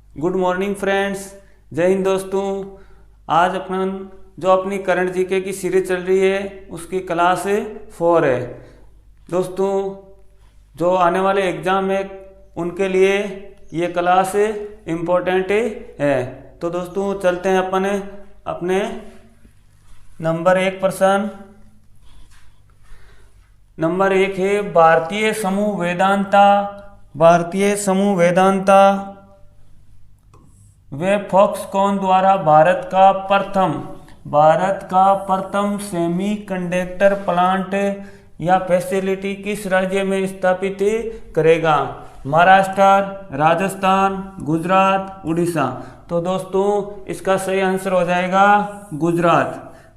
Good morning friends. जय हिंद दोस्तों। आज अपन जो अपनी करंट जीके की सीरीज चल रही है उसकी क्लास 4 है। दोस्तों जो आने वाले एग्ज़ाम है उनके लिए ये क्लास इम्पोर्टेंट है। तो दोस्तों चलते हैं अपन अपने नंबर 1 प्रश्न। नंबर 1 है भारतीय समूह वेदांता। भारतीय समूह वेदांता वे फॉक्सकॉन द्वारा भारत का प्रथम सेमीकंडक्टर प्लांट या फैसिलिटी किस राज्य में स्थापित करेगा? महाराष्ट्र, राजस्थान, गुजरात, उड़ीसा। तो दोस्तों इसका सही आंसर हो जाएगा गुजरात।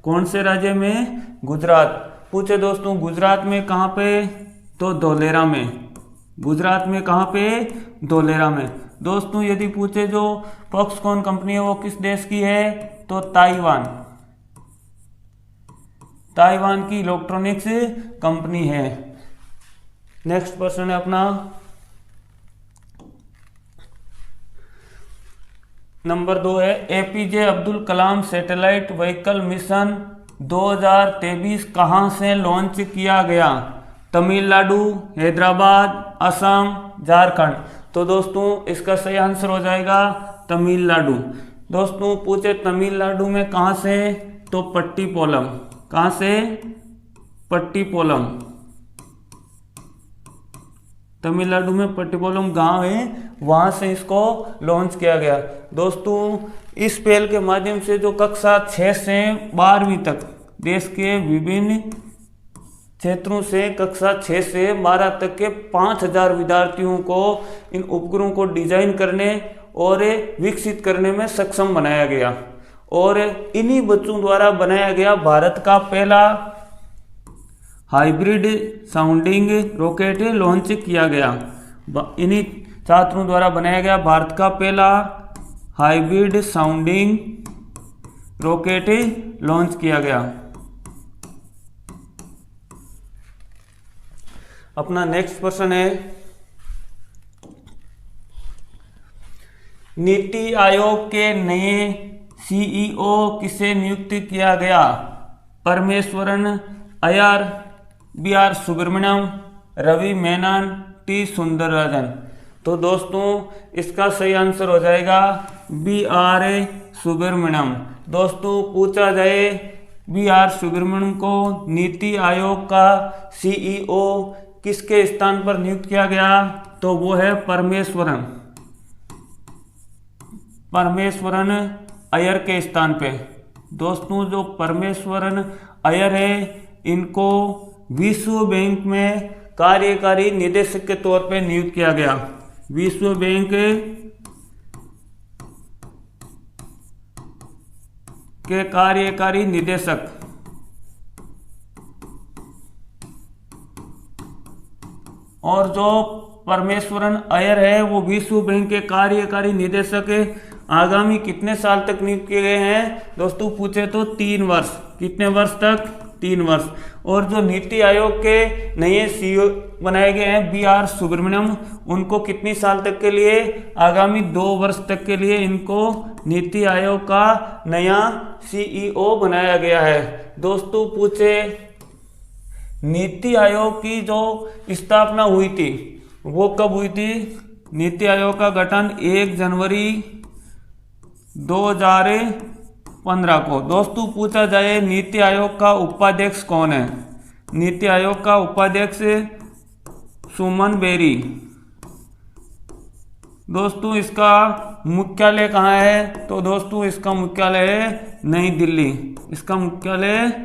कौन से राज्य में? गुजरात। पूछे दोस्तों गुजरात में कहाँ पे? तो धोलेरा में। गुजरात में कहाँ पे? धोलेरा में। दोस्तों यदि पूछे जो फॉक्सकॉन कंपनी है वो किस देश की है? तो ताइवान। ताइवान की इलेक्ट्रॉनिक्स कंपनी है। नेक्स्ट प्रश्न है अपना नंबर 2 है APJ Abdul Kalam satellite vehicle mission 2023 कहाँ से लॉन्च किया गया? तमिलनाडु, हैदराबाद, असम, झारखंड। तो दोस्तों इसका सही आंसर हो जाएगा तमिलनाडु। दोस्तों पूछे तमिलनाडु में कहाँ से? तो पट्टीपोलम। कहाँ से? पट्टीपोलम। तमिलनाडु में पट्टीपोलम गांव है, वहां से इसको लॉन्च किया गया। दोस्तों इस पहल के माध्यम से जो कक्षा 6 से 12वीं तक देश के विभिन्न क्षेत्रों से कक्षा 6 से 12 तक के 5000 विद्यार्थियों को इन उपग्रहों को डिजाइन करने और विकसित करने में सक्षम बनाया गया और इन्हीं बच्चों द्वारा बनाया गया भारत का पहला हाइब्रिड साउंडिंग रॉकेट लॉन्च किया गया। इन्हीं छात्रों द्वारा बनाया गया भारत का पहला हाइब्रिड साउंडिंग रॉकेट लॉन्च किया गया। अपना नेक्स्ट प्रश्न है नीति आयोग के नए सीईओ किसे नियुक्त किया गया? परमेश्वरन अय्यर, बी.आर. सुब्रमण्यम, रवि मेनन, टी. सुंदरराजन। तो दोस्तों इसका सही आंसर हो जाएगा बी.आर. सुब्रमण्यम। दोस्तों पूछा जाए बी.आर. सुब्रमण्यम को नीति आयोग का सीईओ किसके स्थान पर नियुक्त किया गया? तो वो है परमेश्वरन अय्यर के स्थान पे। दोस्तों जो परमेश्वरन अय्यर है इनको विश्व बैंक में कार्यकारी निदेशक के तौर पे नियुक्त किया गया। विश्व बैंक के कार्यकारी निदेशक। और जो परमेश्वरन अय्यर है वो विश्व बैंक के कार्यकारी निदेशक आगामी कितने साल तक नियुक्त किए गए हैं? दोस्तों पूछे तो 3 वर्ष। कितने वर्ष तक? 3 वर्ष। और जो नीति आयोग के नए सीईओ बनाए गए हैं बी.आर. सुब्रमण्यम, उनको कितनी साल तक के लिए? आगामी 2 वर्ष तक के लिए इनको नीति आयोग का नया सीईओ बनाया गया है। दोस्तों पूछे नीति आयोग की जो स्थापना हुई थी वो कब हुई थी? नीति आयोग का गठन 1 जनवरी 2015 को। दोस्तों पूछा जाए नीति आयोग का उपाध्यक्ष कौन है? नीति आयोग का उपाध्यक्ष सुमन बेरी। दोस्तों इसका मुख्यालय कहाँ है? तो दोस्तों इसका मुख्यालय है नई दिल्ली। इसका मुख्यालय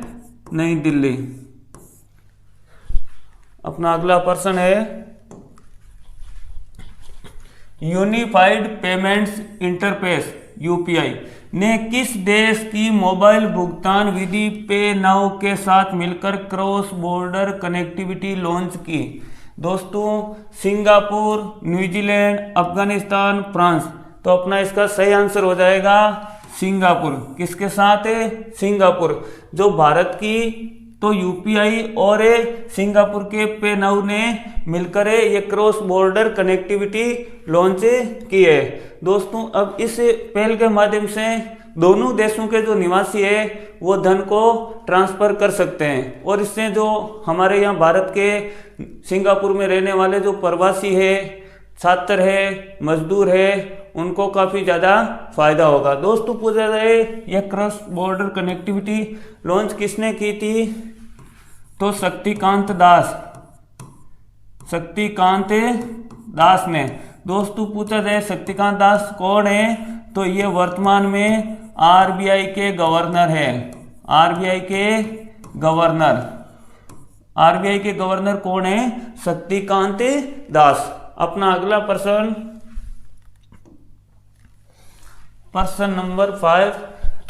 नई दिल्ली। अपना अगला प्रश्न है यूनिफाइड पेमेंट्स इंटरफेस यूपीआई ने किस देश की मोबाइल भुगतान विधि पे नाउ के साथ मिलकर क्रॉस बॉर्डर कनेक्टिविटी लॉन्च की? दोस्तों सिंगापुर, न्यूजीलैंड, अफगानिस्तान, फ्रांस। तो अपना इसका सही आंसर हो जाएगा सिंगापुर। किसके साथ है? सिंगापुर। जो भारत की तो यूपीआई और सिंगापुर के पेनाउ ने मिलकर ये क्रॉस बॉर्डर कनेक्टिविटी लॉन्च की है। दोस्तों अब इस पहल के माध्यम से दोनों देशों के जो निवासी है वो धन को ट्रांसफर कर सकते हैं, और इससे जो हमारे यहाँ भारत के सिंगापुर में रहने वाले जो प्रवासी है, छात्र है, मजदूर है, उनको काफ़ी ज़्यादा फायदा होगा। दोस्तों पूछा जाए यह क्रॉस बॉर्डर कनेक्टिविटी लॉन्च किसने की थी, तो शक्तिकांत दास ने। दोस्तों पूछा जाए शक्तिकांत दास कौन है, तो ये वर्तमान में आरबीआई के गवर्नर हैं। आरबीआई के गवर्नर कौन है, शक्तिकांत दास। अपना अगला प्रश्न नंबर 5,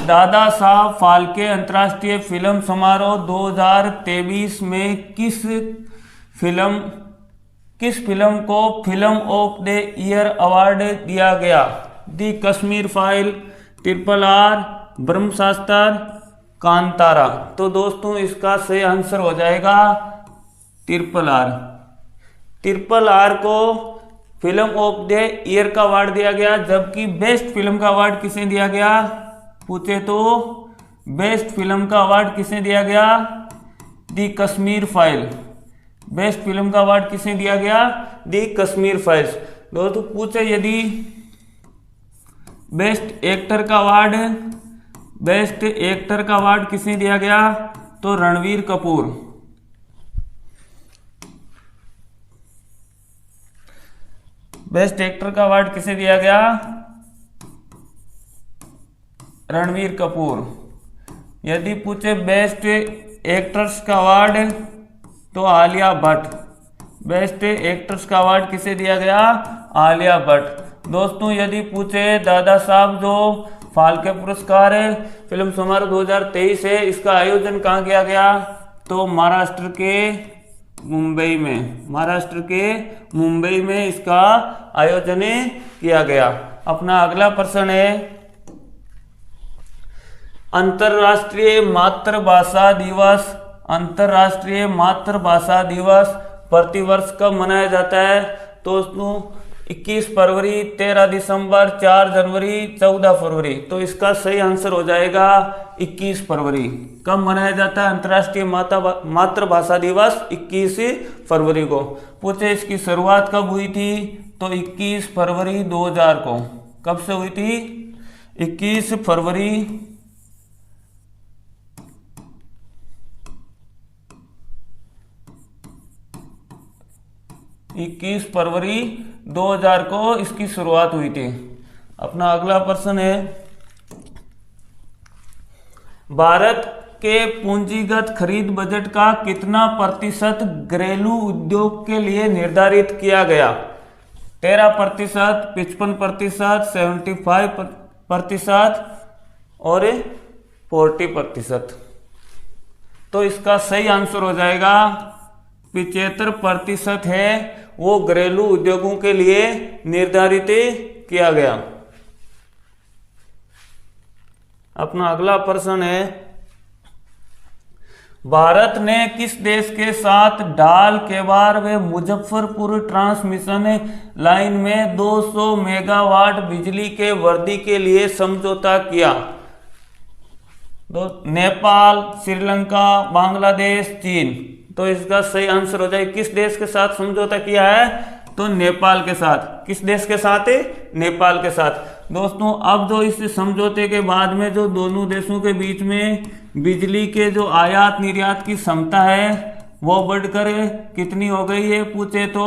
दादा साहब फाल्के अंतर्राष्ट्रीय फिल्म समारोह 2023 में किस फिल्म को film of the year award दिया गया। दी कश्मीर फाइल, RRR, ब्रह्मशास्त्र, कांतारा। तो दोस्तों इसका सही आंसर हो जाएगा RRR को फिल्म ऑफ द ईयर का अवार्ड दिया गया, जबकि बेस्ट फिल्म का अवार्ड किसे दिया गया, पूछे तो बेस्ट फिल्म का अवार्ड किसे दिया गया, दी कश्मीर फाइल। बेस्ट फिल्म का अवार्ड किसे दिया गया, दी कश्मीर फाइल्स। दोस्तों पूछे यदि बेस्ट एक्टर का अवार्ड किसे दिया गया, तो रणवीर कपूर। बेस्ट एक्टर का अवार्ड किसे दिया गया, रणवीर कपूर। यदि पूछे बेस्ट एक्ट्रेस का अवार्ड, तो आलिया भट्ट। बेस्ट एक्ट्रेस का अवार्ड किसे दिया गया, आलिया भट्ट। दोस्तों यदि पूछे दादा साहब जो फाल्के पुरस्कार फिल्म समारोह 2023 है, इसका आयोजन कहाँ किया गया, तो महाराष्ट्र के मुंबई में इसका आयोजन किया गया। अपना अगला प्रश्न है, अंतर्राष्ट्रीय मातृभाषा दिवस प्रतिवर्ष कब मनाया जाता है। दोस्तों 21 फरवरी, 13 दिसंबर, 4 जनवरी, 14 फरवरी। तो इसका सही आंसर हो जाएगा 21 फरवरी। कब मनाया जाता है अंतर्राष्ट्रीय मातृभाषा दिवस, 21 फरवरी को। पूछे इसकी शुरुआत कब हुई थी, तो 21 फरवरी 2000 को। कब से हुई थी, 21 फरवरी 2000 को इसकी शुरुआत हुई थी। अपना अगला प्रश्न है, भारत के पूंजीगत खरीद बजट का कितना प्रतिशत घरेलू उद्योग के लिए निर्धारित किया गया। 13%, 55%, 75% और 40%। तो इसका सही आंसर हो जाएगा 75% है, वो घरेलू उद्योगों के लिए निर्धारित किया गया। अपना अगला प्रश्न है, भारत ने किस देश के साथ ढाल केबार व मुजफ्फरपुर ट्रांसमिशन लाइन में 200 मेगावाट बिजली के वृद्धि के लिए समझौता किया। नेपाल, श्रीलंका, बांग्लादेश, चीन। तो इसका सही आंसर हो जाए, किस देश के साथ समझौता किया है, तो नेपाल के साथ। किस देश के साथ है, नेपाल के साथ। दोस्तों अब जो इस समझौते के बाद में जो दोनों देशों के बीच में बिजली के जो आयात निर्यात की क्षमता है वो बढ़कर कितनी हो गई है, पूछे तो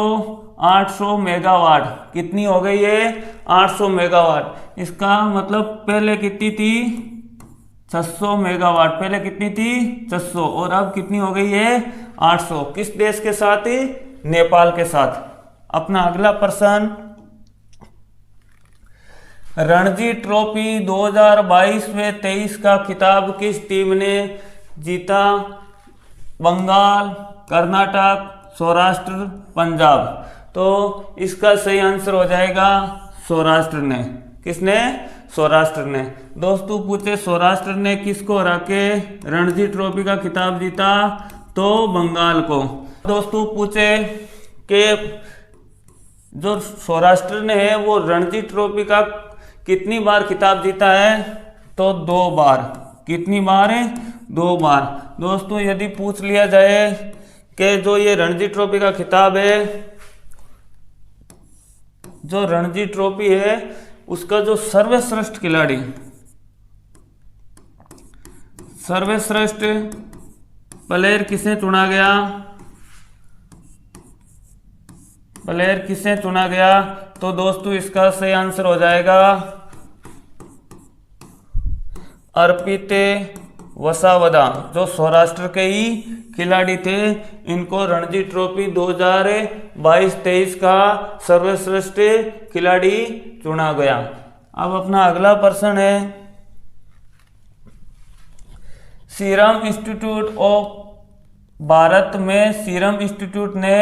800 मेगावाट। कितनी हो गई है, 800 मेगावाट। इसका मतलब पहले कितनी थी, 600 मेगावाट। पहले कितनी थी, 600, और अब कितनी हो गई है, 800। किस देश के साथ, नेपाल के साथ। अपना अगला प्रश्न, रणजी ट्रॉफी 2022 में 23 का खिताब किस टीम ने जीता। बंगाल, कर्नाटक, सौराष्ट्र, पंजाब। तो इसका सही आंसर हो जाएगा सौराष्ट्र ने। किसने, सौराष्ट्र ने। दोस्तों पूछे सौराष्ट्र ने किसको हरा के रणजी ट्रॉफी का खिताब जीता, तो बंगाल को। दोस्तों पूछे कि जो सौराष्ट्र ने है वो रणजी ट्रॉफी का कितनी बार खिताब जीता है, तो 2 बार। कितनी बार है, 2 बार। दोस्तों यदि पूछ लिया जाए कि जो ये रणजी ट्रॉफी का खिताब है, जो रणजी ट्रॉफी है उसका जो सर्वश्रेष्ठ खिलाड़ी, सर्वश्रेष्ठ प्लेयर किसे चुना गया, प्लेयर किसे चुना गया, तो दोस्तों इसका सही आंसर हो जाएगा अर्पित वसावदा, जो सौराष्ट्र के ही खिलाड़ी थे। इनको रणजी ट्रॉफी 2022-23 का सर्वश्रेष्ठ खिलाड़ी चुना गया। अब अपना अगला प्रश्न है, सीरम इंस्टीट्यूट ऑफ भारत में, सीरम इंस्टीट्यूट ने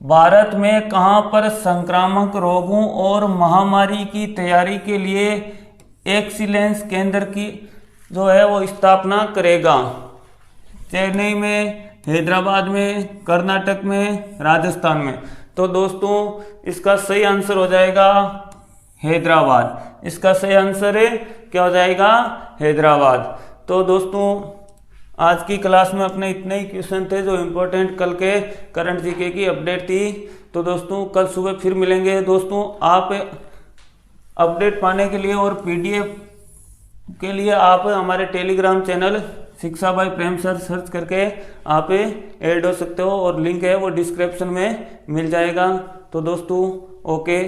भारत में कहां पर संक्रामक रोगों और महामारी की तैयारी के लिए एक्सीलेंस केंद्र की जो है वो स्थापना करेगा। चेन्नई में, हैदराबाद में, कर्नाटक में, राजस्थान में। तो दोस्तों इसका सही आंसर हो जाएगा हैदराबाद। इसका सही आंसर है क्या हो जाएगा, हैदराबाद। तो दोस्तों आज की क्लास में अपने इतने ही क्वेश्चन थे जो इम्पोर्टेंट कल के करंट जीके की अपडेट थी। तो दोस्तों कल सुबह फिर मिलेंगे। दोस्तों आप अपडेट पाने के लिए और पीडीएफ के लिए आप हमारे टेलीग्राम चैनल शिक्षा बाय प्रेम सर सर्च करके आप ऐड हो सकते हो, और लिंक है वो डिस्क्रिप्शन में मिल जाएगा। तो दोस्तों ओके।